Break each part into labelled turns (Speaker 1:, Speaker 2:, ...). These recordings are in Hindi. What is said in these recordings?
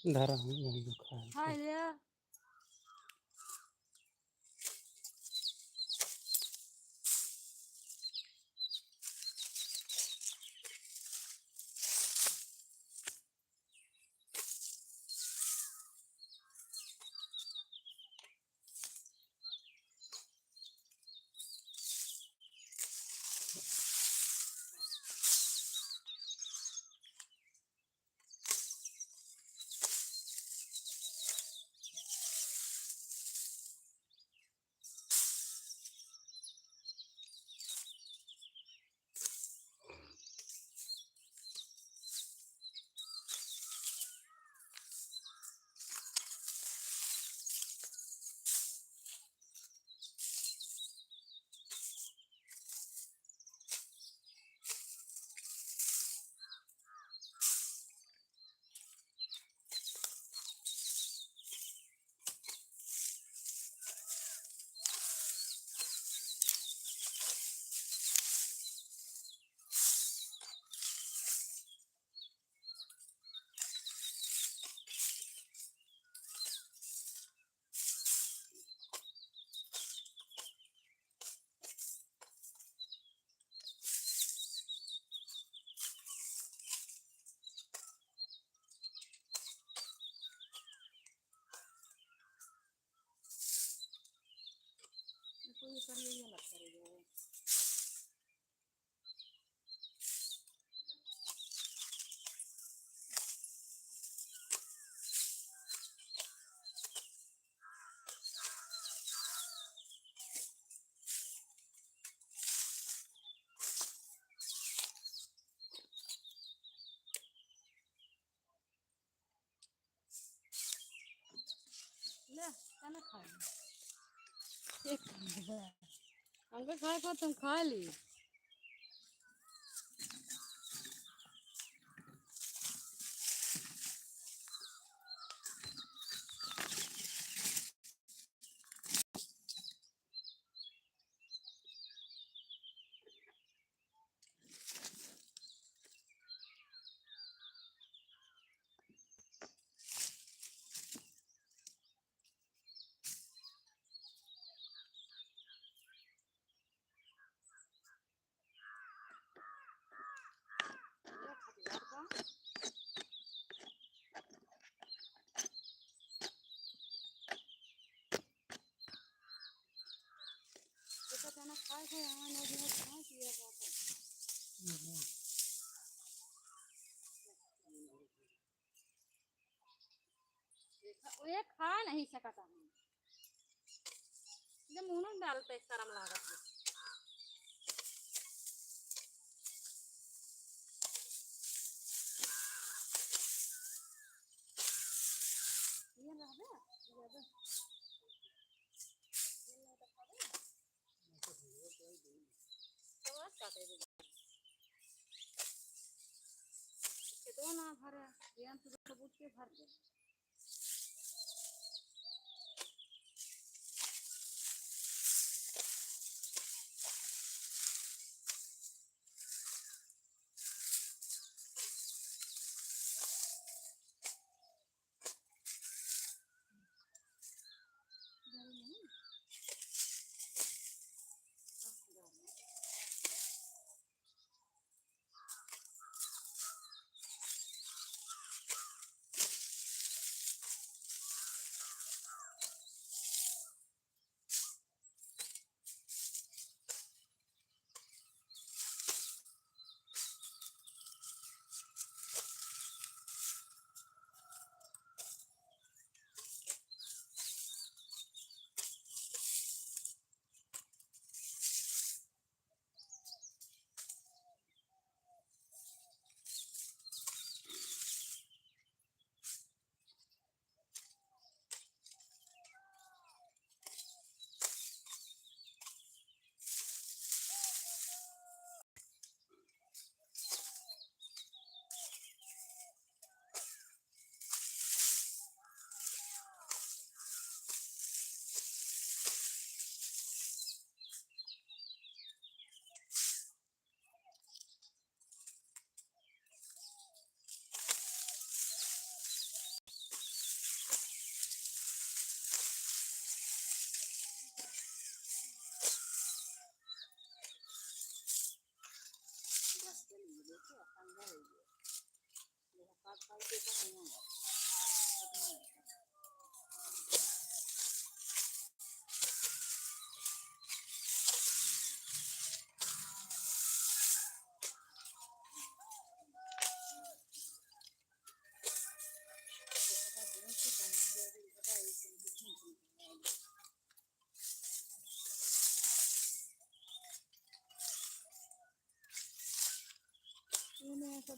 Speaker 1: धरा
Speaker 2: हाय लिया कोई कर लिया लगता है ले खाना खा एक अंकल खाए को तुम खा ली खाना खाए थे यहाँ नदी में कहाँ किया जाता ये खा नहीं सकता हम जब मुंह में डालते शर्म लागत है ये ना है ज्यादा ये ना तो खावे तो बात काटे दे तो ना भरे ध्यान से पूछ के भर दे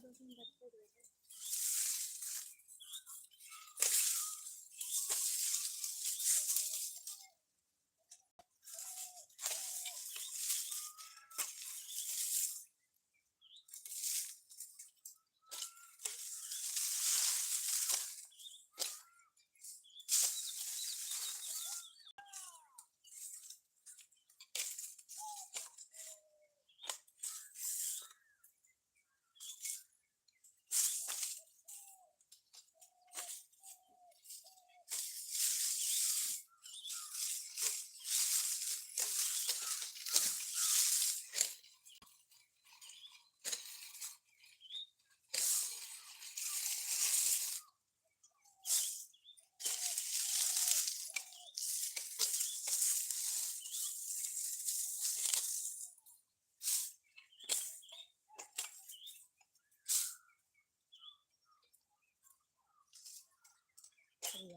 Speaker 2: 2-3 बच्चे देखो।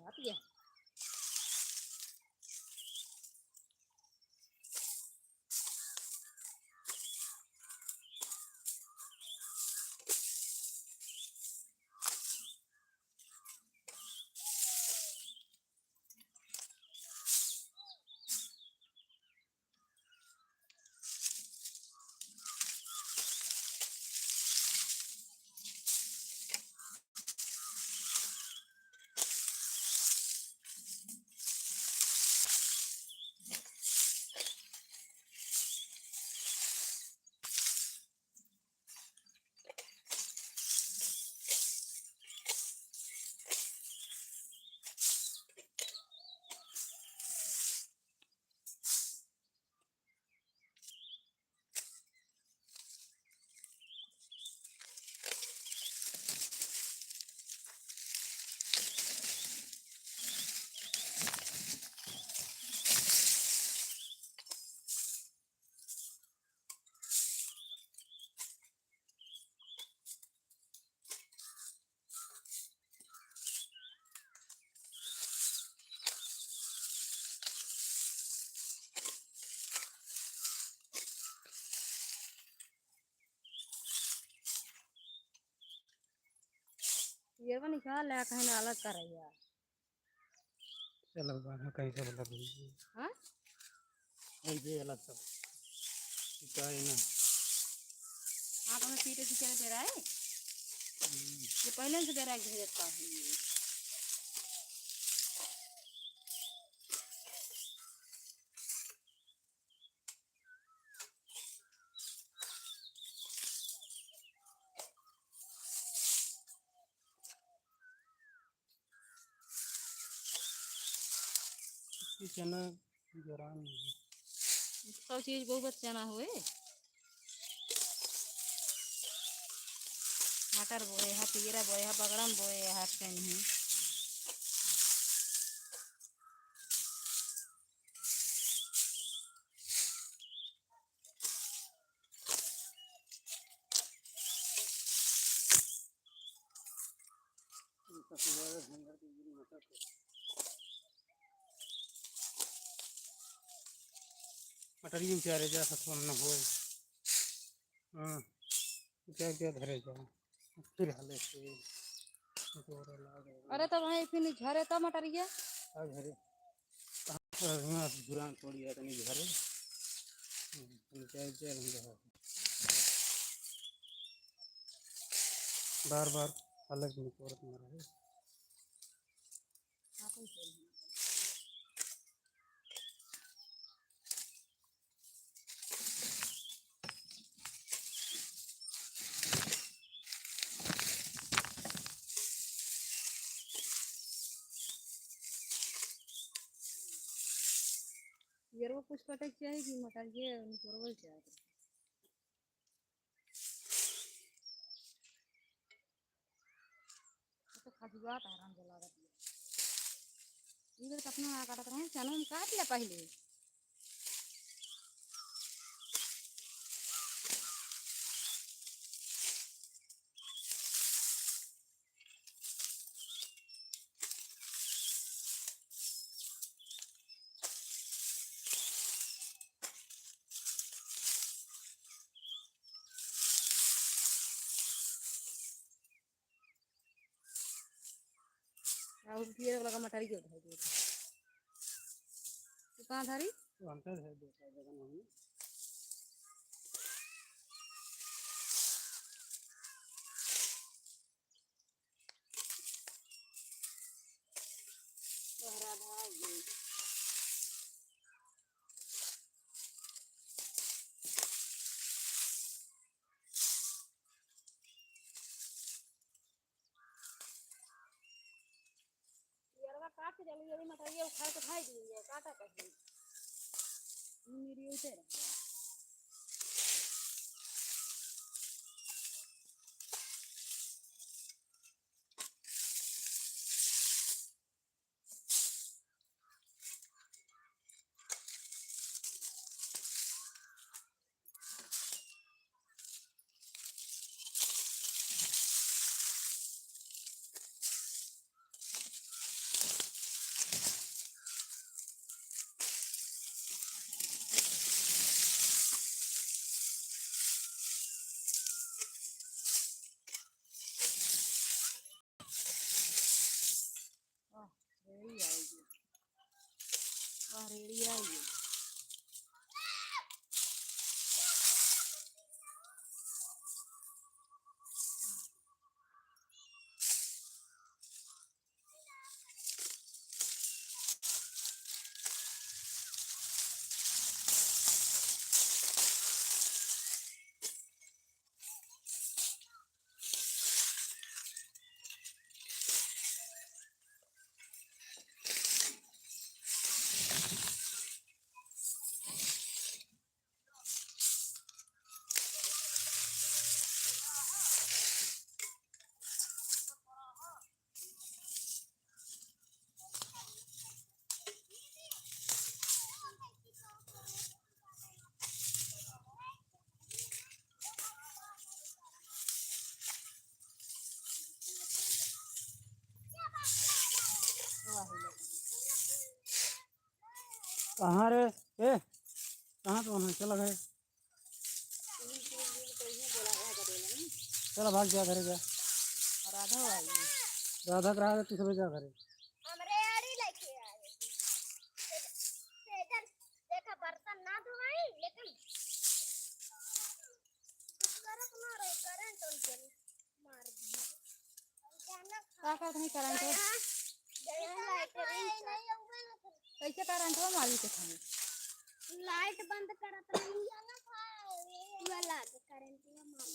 Speaker 2: आती है ये वो निकाल ले कहीं ना अलग कर रही है।
Speaker 1: अलग बात है कहीं से अलग है।
Speaker 2: हाँ
Speaker 1: ये अलग सब क्या है ना।
Speaker 2: हाँ तो हमें पीटे की चले दे रहा है ये पहले से दे रहा है भेज देता है ये।
Speaker 1: चना जरान
Speaker 2: सब चीज बहुत चना हुए मटर बोए है तीरा बोए है बगड़म बोए है कहीं
Speaker 1: मटर ही चारे जा सत्वन न हो। हाँ क्या क्या धरे जा फिर हाले से
Speaker 2: अरे तो वहीं फिर झरे तो मटरिया
Speaker 1: आ घरे यहाँ दुरान थोड़ी है तनी घरे पंचायत जेल बार बार अलग नहीं औरत में रहे।
Speaker 2: ये रो कुछ कटे चाहिए मटर ये परवल चाहिए तो खजुआ हैरान जला रही है इधर अपना काटत रहे चना में काट ले पहले और ये लगा मटारी क्यों उठाई दी तू कहाँ धारी
Speaker 1: तो अंतर है दो जगह नहीं
Speaker 2: तोहरा भाई गई यार काट के जल्दी जल्दी मटारी उठा के खाई दी है काटा कर मेरी उसे रेड़ी आएगी रेड़ी आएगी
Speaker 1: कहाँ रे ए कहाँ तो हम चला गए चला भाग जा घरे जा
Speaker 2: राधा आई
Speaker 1: राधा करा तू सब जा घरे
Speaker 3: हमरे आड़ी लेके आए सेजल देखा बर्तन ना धोई लेकिन करत मारो करंट ऑन कर मार दिया
Speaker 2: का नहीं करंट कैसे करंट हो माली के खाने
Speaker 3: लाइट बंद करत नहीं ना वाला करंट में मार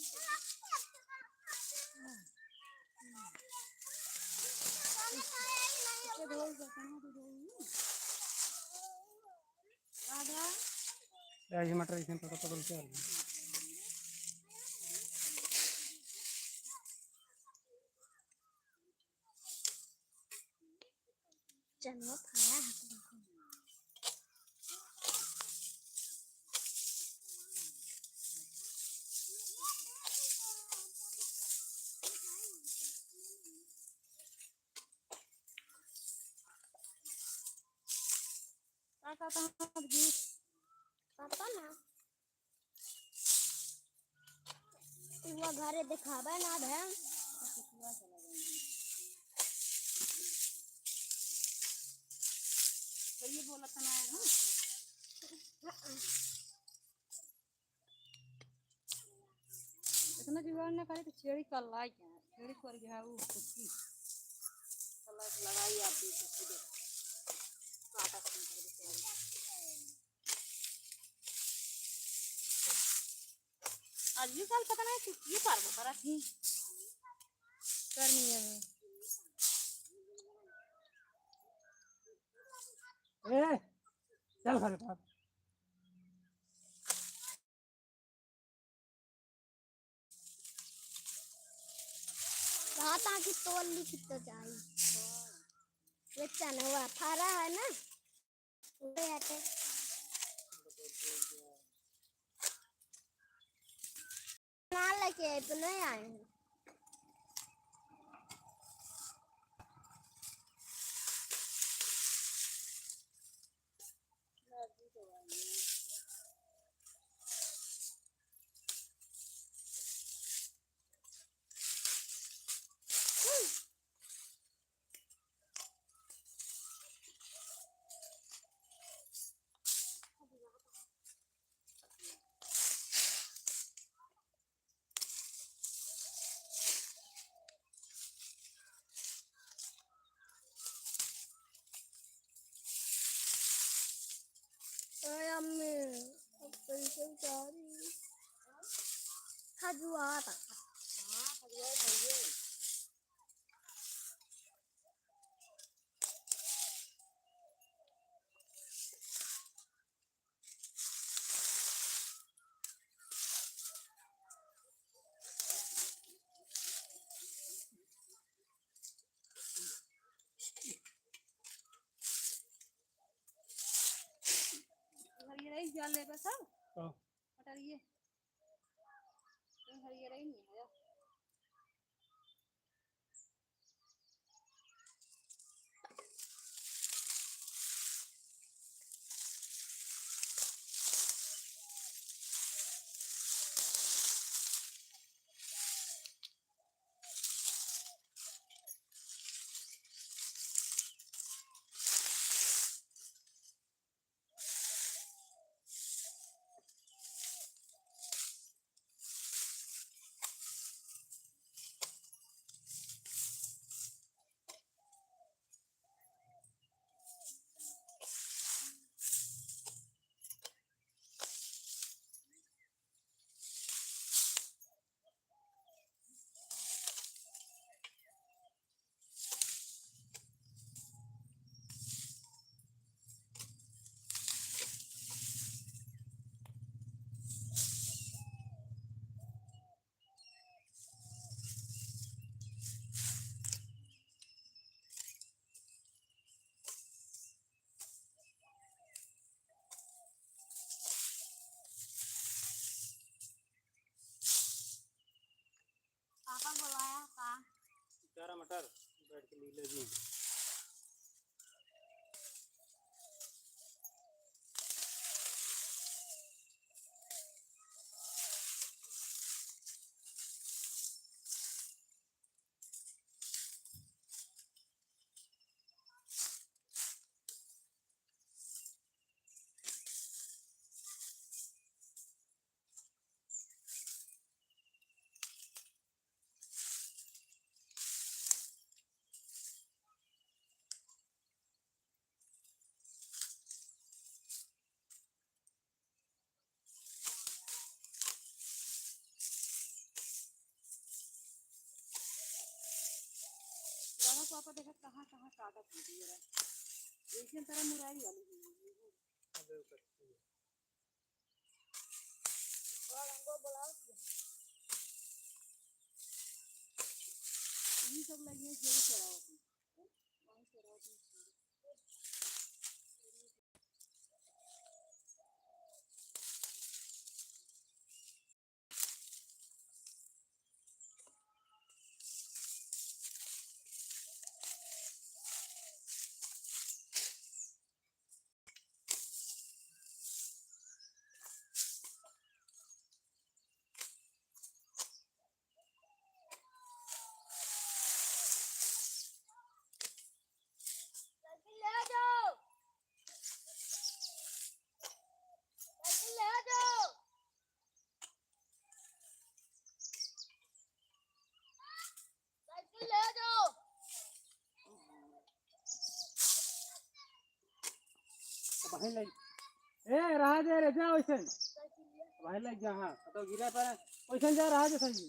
Speaker 2: के बोल कहां दे राधा
Speaker 1: आज मटर इसमें पता पकड़ के आ
Speaker 3: चलो खाया है
Speaker 2: का गीत
Speaker 3: पापा ना वो घरे दिखावा ना बहन
Speaker 2: तो ये बोला था ना है इतना जुगाड़ ना करे तो छेड़ी कर लाई क्या छेड़ी कर गया वो कुछ लगाई आती है काटा कर आज भी कल पता नहीं ये पार करा थी करनी है
Speaker 1: ए चल घरे भाग
Speaker 3: कहा कि तोल लिख तो चाहिए बेचन हुआ फारा है ना उड़े आते ना लेके आए तो नहीं आए हैं में अपन से सारी खजुआ था।
Speaker 2: हाँ खजुआ भैया हरियर रही जाल ले बस सब
Speaker 1: तो
Speaker 2: हटरिए हरियर रही नहीं है पापा बुलाया था
Speaker 1: चारा मटर बैठ के ले जी।
Speaker 2: दोनों पापा देखा कहाँ कहाँ काटा फूट गया एक तरह मुराई वाली हुई
Speaker 1: अब वो करती है।
Speaker 3: और हमको बुलाओ
Speaker 2: ये सब लगी है चरा होती वहीं चरा होती
Speaker 3: साइकिल ले जाओ साइकिल ले जाओ साइकिल ले जाओ
Speaker 1: अब भाई लग ए रहा दे रे जा वैसे
Speaker 3: साइकिल ले
Speaker 1: भाई लग जा। हाँ तो गिरा पर वैसे जा रहा दे सही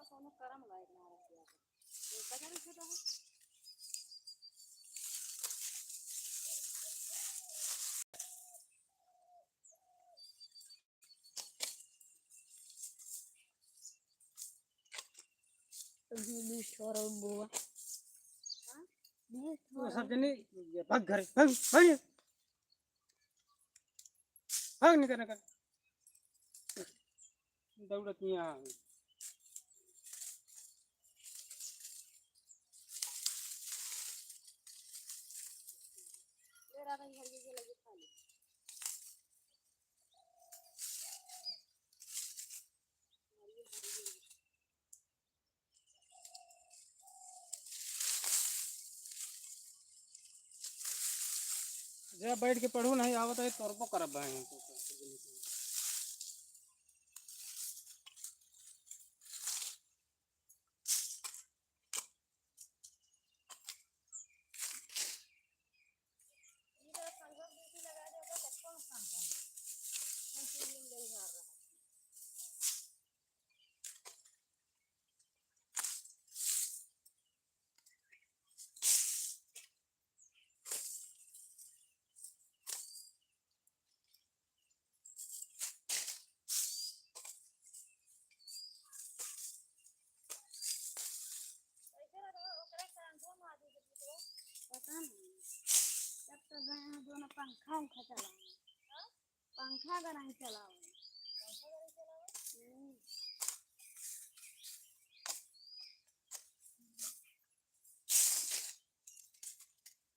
Speaker 2: सोनू करम लायक ना रह गया तो पता नहीं छोटा है
Speaker 3: भी शोरूम बुआ
Speaker 1: वो सब जने भाग घर भाग भाग भाग नहीं करना कर दौड़त यहाँ
Speaker 2: ले रहा था घर के लगे खाली
Speaker 1: जब बैठ के पढ़ू नहीं आवत है तोरबो करब है
Speaker 3: पता नहीं जब तक गए हैं दोनों पंखा उखा चलाओ पंखा अगर नहीं चलाओ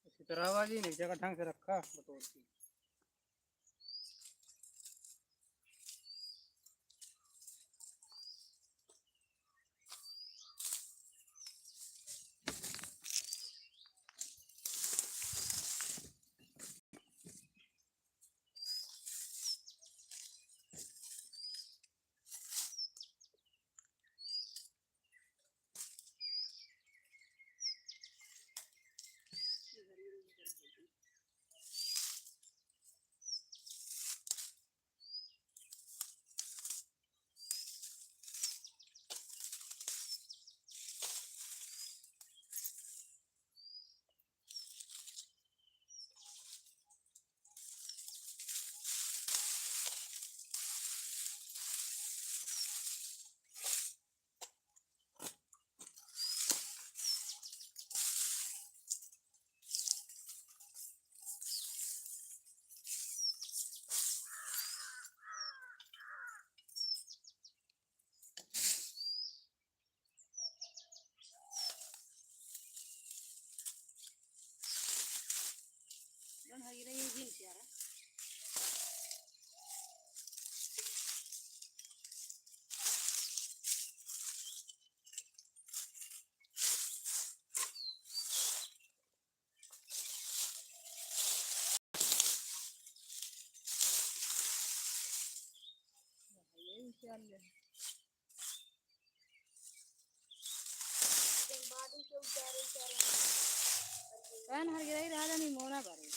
Speaker 1: इसी तरह आवाज ही नहीं जगह ढंग से रखा बतौर की
Speaker 2: ये जीन्स यार पैन हर गिराई रहा नहीं मोना भरे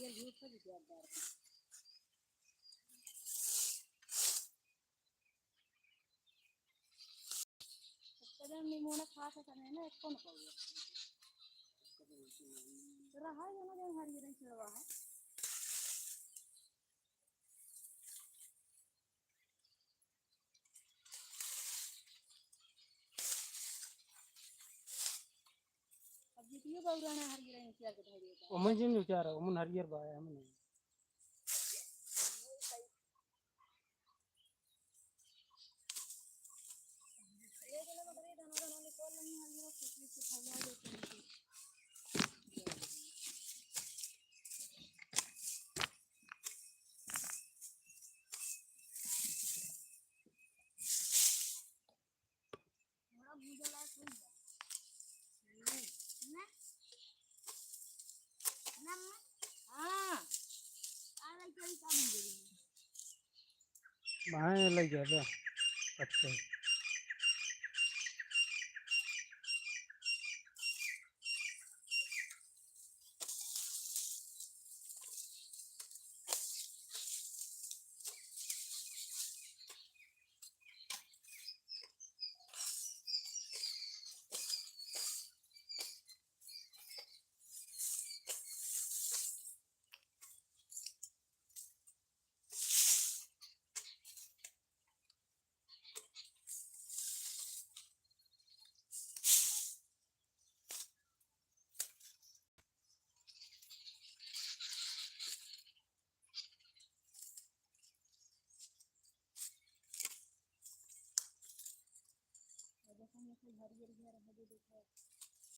Speaker 2: हरियर घी सब ज्यादा कदम निमोना खा के करने ना कौन पाऊंगा रहा है ना जो हरियर नहीं चलवा है अब जीतियो बहुराना हरियर नहीं चल के धरिए का
Speaker 1: ओमन जिन विचार है ओमन हरियर बाय हम नहीं
Speaker 2: ये वाला मगर दाना दाना निकाल नहीं हरियर कितनी से फैला देते हैं
Speaker 3: थोड़ा भूजा लायक हो गया ना ना
Speaker 2: हां
Speaker 3: आ रही कोई काम नहीं
Speaker 1: बाहर लग गया अच्छा
Speaker 2: देखो ये हरियर घर है देखो